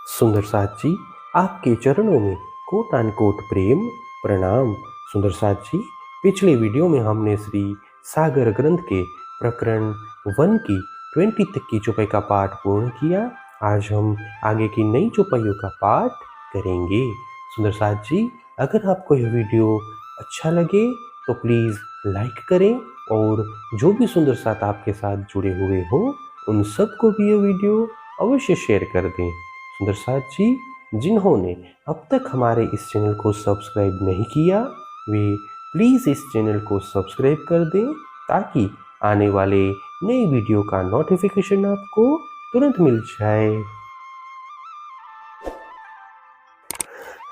सुंदर साथ जी, आपके चरणों में कोटान कोट प्रेम प्रणाम। सुंदर साथ जी, पिछले वीडियो में हमने श्री सागर ग्रंथ के प्रकरण 1 की 20 तक की चौपाई का पाठ पूर्ण किया। आज हम आगे की नई चौपाइयों का पाठ करेंगे। सुंदर साथ जी, अगर आपको यह वीडियो अच्छा लगे तो प्लीज़ लाइक करें और जो भी सुंदर साथ आपके साथ जुड़े हुए हो उन सबको भी यह वीडियो अवश्य शेयर कर दें। सुंदर साथ जी, जिन्होंने अब तक हमारे इस चैनल को सब्सक्राइब नहीं किया वे प्लीज़ इस चैनल को सब्सक्राइब कर दें ताकि आने वाले नए वीडियो का नोटिफिकेशन आपको तुरंत मिल जाए।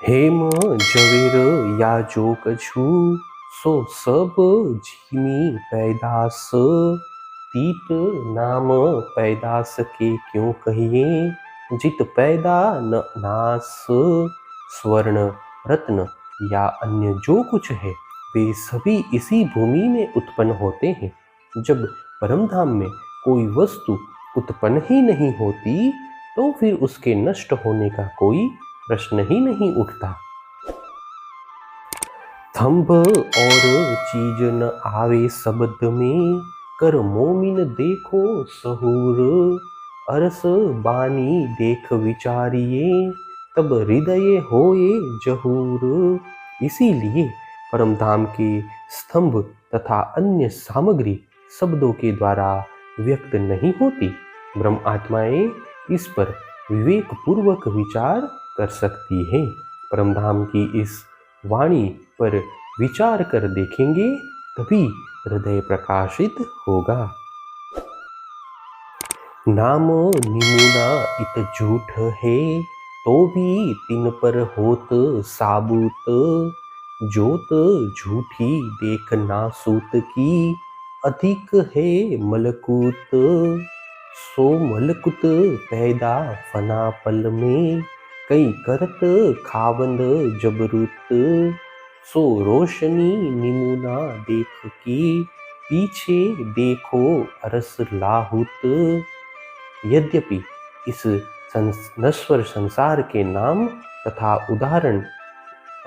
हेम जवेर या जो कछु सो सब झीमी पैदास तीत नाम पैदास के क्यों कहिए जित पैदा न नास। स्वर्ण रत्न या अन्य जो कुछ है वे सभी इसी भूमि में उत्पन्न होते हैं। जब परमधाम में कोई वस्तु उत्पन्न ही नहीं होती तो फिर उसके नष्ट होने का कोई प्रश्न ही नहीं उठता। थंभ और चीज न आवे शब्द में कर मोमिन देखो सहूर। अरस बानी देख विचारिए तब हृदय होए जहूर। इसीलिए परमधाम के स्तंभ तथा अन्य सामग्री शब्दों के द्वारा व्यक्त नहीं होती। ब्रह्म आत्माएं इस पर विवेक पूर्वक विचार कर सकती हैं। परमधाम की इस वाणी पर विचार कर देखेंगे तभी हृदय प्रकाशित होगा। नाम निमुना इत झूठ है तो भी तिन पर होत साबूत। जोत झूठी देख नासूत की अधिक है मलकूत। सो मलकुत पैदा फना पल में कई करत खावंद जबरूत। सो रोशनी निमुना देख की पीछे देखो अरस लाहुत। यद्यपि इस नश्वर संसार के नाम तथा उदाहरण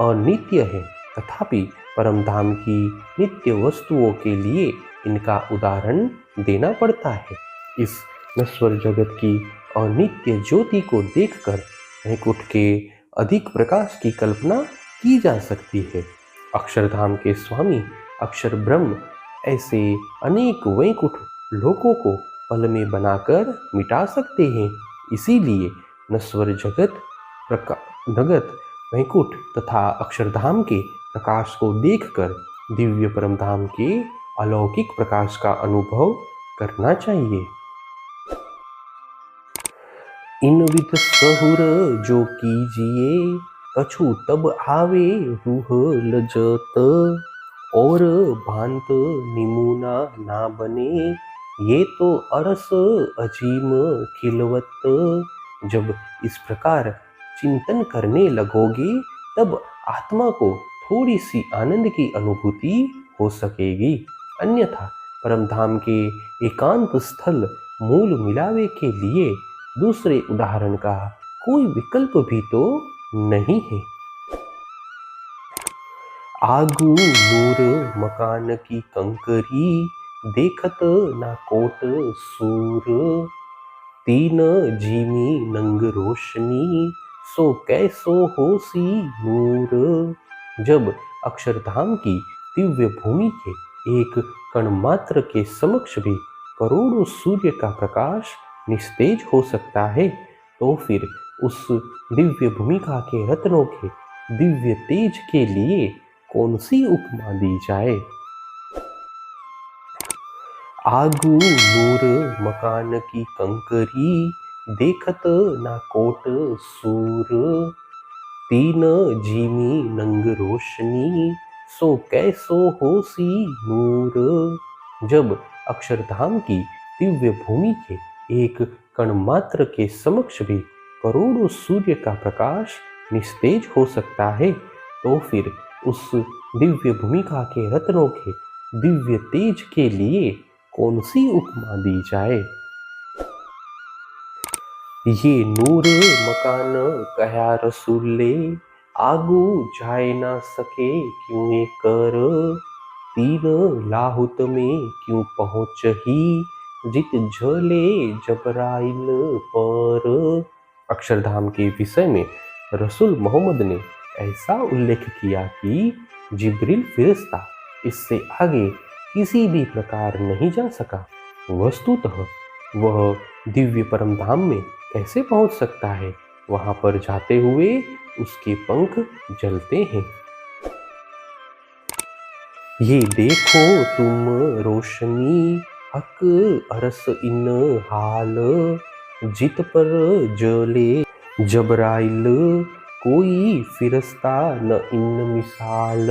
अनित्य है तथापि परमधाम की नित्य वस्तुओं के लिए इनका उदाहरण देना पड़ता है। इस नश्वर जगत की अनित्य ज्योति को देखकर वैकुंठ के अधिक प्रकाश की कल्पना की जा सकती है। अक्षरधाम के स्वामी अक्षर ब्रह्म ऐसे अनेक वैकुंठ लोकों को पल में बनाकर मिटा सकते हैं। इसीलिए नश्वर जगत नगत वैकुंठ तथा अक्षरधाम के प्रकाश को देखकर दिव्य परमधाम के अलौकिक प्रकाश का अनुभव करना चाहिए। इन विध सहुर जो कीजिए कछु तब आवे रूह लजत। और भांत निमुना ना बने ये तो अरस अजीम खिलवत। जब इस प्रकार चिंतन करने लगोगे तब आत्मा को थोड़ी सी आनंद की अनुभूति हो सकेगी। अन्यथा परमधाम के एकांत स्थल मूल मिलावे के लिए दूसरे उदाहरण का कोई विकल्प भी तो नहीं है। आगू नूर मकान की कंकरी देखत ना कोट सूर। तीन जीमी नंग रोशनी सो कैसो होसी नूर। जब अक्षरधाम की दिव्य भूमि के एक कण मात्र के समक्ष भी करोड़ों सूर्य का प्रकाश निस्तेज हो सकता है तो फिर उस दिव्य भूमिका के रत्नों के दिव्य तेज के लिए कौन सी उपमा दी जाए। आगू नूर मकान की कंकरी देखत ना कोट सूर। तीन जीमी नंग रोशनी सो कैसो होसी नूर। जब अक्षरधाम की दिव्य भूमि के एक कण मात्र के समक्ष भी करोड़ों सूर्य का प्रकाश निस्तेज हो सकता है तो फिर उस दिव्य भूमिका के रत्नों के दिव्य तेज के लिए कौन सी उपमा दी जाए। ये नूर मकान कहा रसूले, आगू जाए ना सके क्यों ये कर, तीर लाहुत में क्यों पहुँच ही, जित झले जबराइल पर। अक्षरधाम के विषय में रसूल मोहम्मद ने ऐसा उल्लेख किया कि जिब्रील फिरिश्ता इससे आगे किसी भी प्रकार नहीं जा सका। वस्तुतः वह दिव्य परम धाम में कैसे पहुंच सकता है? वहां पर जाते हुए उसके पंख जलते हैं। ये देखो तुम रोशनी हक अरस इन हाल, जित पर जले जबराइल कोई फिरस्ता न इन मिसाल।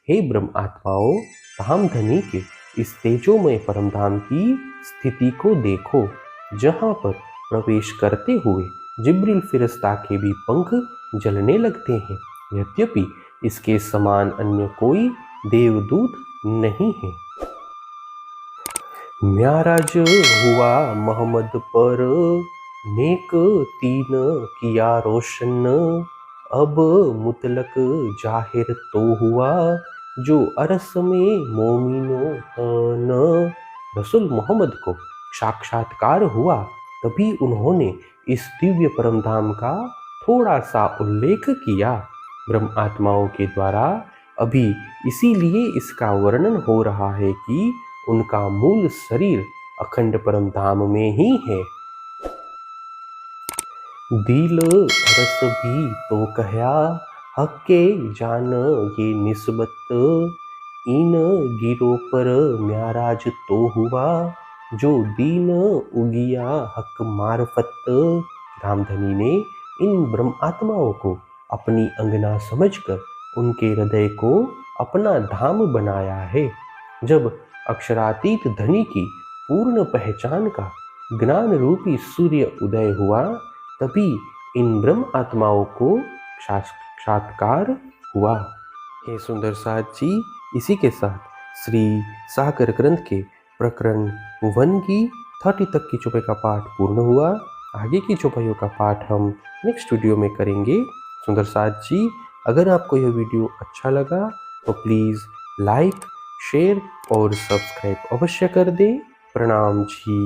हे ब्रह्म आत्माओं, धाम धनी के इस तेजोमय परमधाम की स्थिति को देखो, जहाँ पर प्रवेश करते हुए जिब्रील फिरिश्ता के भी पंख जलने लगते हैं। यद्यपि इसके समान अन्य कोई देवदूत नहीं है। म्याराज हुआ मोहम्मद पर, नेक तीन किया रोशन, अब मुतलक जाहिर तो हुआ, जो अरस में मोमिनो तन। रसूल मोहम्मद को साक्षात्कार हुआ, तभी उन्होंने इस दिव्य परमधाम का थोड़ा सा उल्लेख किया। ब्रह्म आत्माओं के द्वारा अभी इसीलिए इसका वर्णन हो रहा है कि उनका मूल शरीर अखंड परम धाम में ही है। दिल रस भी तो कहया, हक्के जान ये निस्बत, इन गिरों पर म्याराज तो हुआ, जो दीन उगिया हक मार्फत। रामधनी ने इन ब्रह्म आत्माओं को अपनी अंगना समझकर उनके हृदय को अपना धाम बनाया है। जब अक्षरातीत धनी की पूर्ण पहचान का ज्ञान रूपी सूर्य उदय हुआ, तभी इन ब्रह्म आत्माओं को साक्षात्कार हुआ। हे सुंदर साथ जी, इसी के साथ श्री सागर ग्रंथ के प्रकरण 1 की 30 तक की चौपाई का पाठ पूर्ण हुआ। आगे की चौपाइयों का पाठ हम नेक्स्ट वीडियो में करेंगे। सुंदर साथ जी, अगर आपको यह वीडियो अच्छा लगा तो प्लीज़ लाइक, शेयर और सब्सक्राइब अवश्य कर दें। प्रणाम जी।